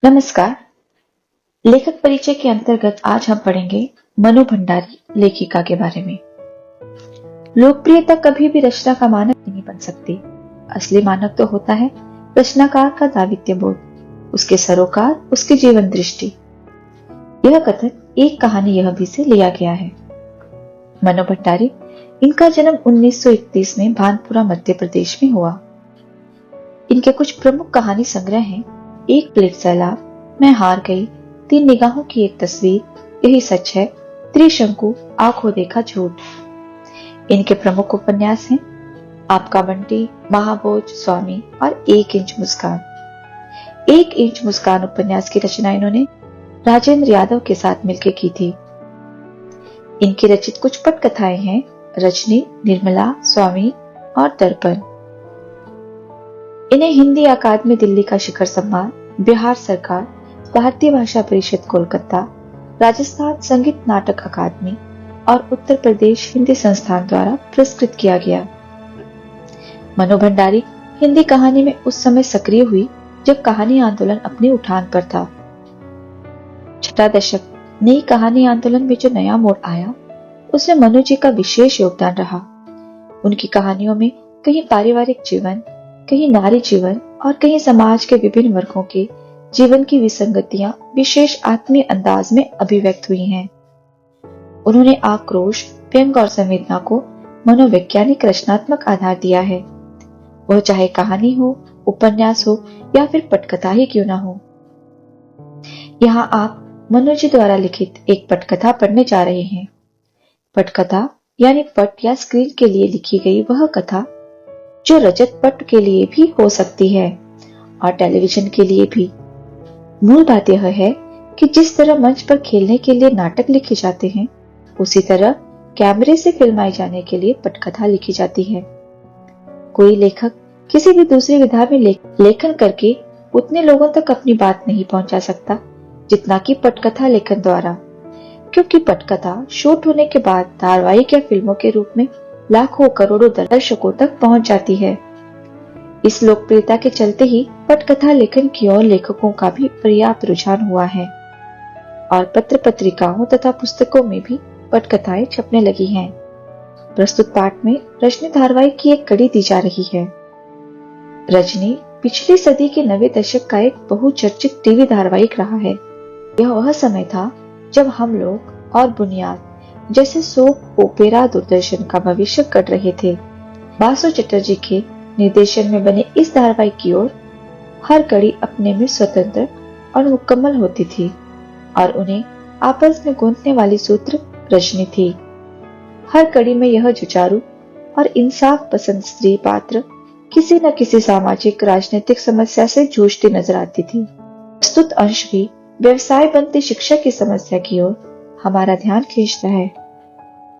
नमस्कार। लेखक परिचय के अंतर्गत आज हम पढ़ेंगे मनु भंडारी लेखिका के बारे में। लोकप्रियता कभी भी रचना का मानक नहीं बन सकती। असली मानक तो होता है रचनाकार का दावित्य बोध, उसके सरोकार, उसकी जीवन दृष्टि। यह कथन एक कहानी यह भी से लिया गया है। मनु भंडारी, इनका जन्म 1931 में भानपुरा मध्य प्रदेश में हुआ। इनके कुछ प्रमुख कहानी संग्रह हैं एक प्लेट सैलाब, मैं हार गई, तीन निगाहों की एक तस्वीर, यही सच है, त्रिशंकु, आंखों देखा झूठ। इनके प्रमुख उपन्यास हैं आपका बंटी, महाभोज, स्वामी और एक इंच मुस्कान। एक इंच मुस्कान उपन्यास की रचना इन्होंने राजेंद्र यादव के साथ मिलकर की थी। इनकी रचित कुछ पटकथाएं हैं रजनी, निर्मला, स्वामी और दर्पण। इन्हें हिंदी अकादमी दिल्ली का शिखर सम्मान, बिहार सरकार, भारतीय भाषा परिषद कोलकाता, राजस्थान संगीत नाटक अकादमी और उत्तर प्रदेश हिंदी संस्थान द्वारा पुरस्कृत किया गया। मनु भंडारी हिंदी कहानी में उस समय सक्रिय हुई जब कहानी आंदोलन अपने उठान पर था। छठा दशक नई कहानी आंदोलन में जो नया मोड़ आया, उसमें मनु जी का विशेष योगदान रहा। उनकी कहानियों में कहीं पारिवारिक जीवन, कहीं नारी जीवन और कहीं समाज के विभिन्न वर्गों के जीवन की विसंगतियां विशेष आत्मीय अंदाज में अभिव्यक्त हुई हैं। उन्होंने आक्रोश, व्यंग और संवेदना को मनोवैज्ञानिक रचनात्मक आधार दिया है, वह चाहे कहानी हो, उपन्यास हो या फिर पटकथा ही क्यों ना हो। यहाँ आप मनु जी द्वारा लिखित एक पटकथा पढ़ने जा रहे हैं। पटकथा यानी पट या स्क्रीन के लिए लिखी गई वह कथा जो रजत पट के लिए भी हो सकती है और टेलीविजन के लिए भी। मूल बात यह है कि जिस तरह मंच पर खेलने के लिए नाटक लिखे जाते हैं, उसी तरह कैमरे से फिल्माए जाने के लिए पटकथा लिखी जाती है। कोई लेखक किसी भी दूसरी विधा में लेखन करके उतने लोगों तक अपनी बात नहीं पहुंचा सकता जितना कि पटकथा लेखन द्वारा, क्योंकि पटकथा शूट होने के बाद धारावाहिक या फिल्मों के रूप में लाखों करोड़ों दर्शकों तक पहुंच जाती है। इस लोकप्रियता के चलते ही पटकथा लेखन की ओर लेखकों का भी पर्याप्त रुझान हुआ है और पत्र पत्रिकाओं तथा पुस्तकों में भी पटकथाएं छपने लगी हैं। प्रस्तुत पाठ में रजनी धारावाहिक की एक कड़ी दी जा रही है। रजनी पिछली सदी के 90 दशक का एक बहुचर्चित टीवी धारावाहिक रहा है। यह वह समय था जब हम लोग और बुनियाद जैसे सोप ओपेरा दूरदर्शन का भविष्य गढ़ रहे थे। बासु चटर्जी के निर्देशन में बने इस धारावाहिक की ओर हर कड़ी अपने में स्वतंत्र और मुकम्मल होती थी और उन्हें आपस में गूंथने वाली सूत्र रजनी थी। हर कड़ी में यह जुझारू और इंसाफ पसंद स्त्री पात्र किसी न किसी सामाजिक राजनीतिक समस्या से जूझती नजर आती थी। प्रस्तुत अंश भी व्यवसाय बनती शिक्षा की समस्या की ओर हमारा ध्यान खींचता है।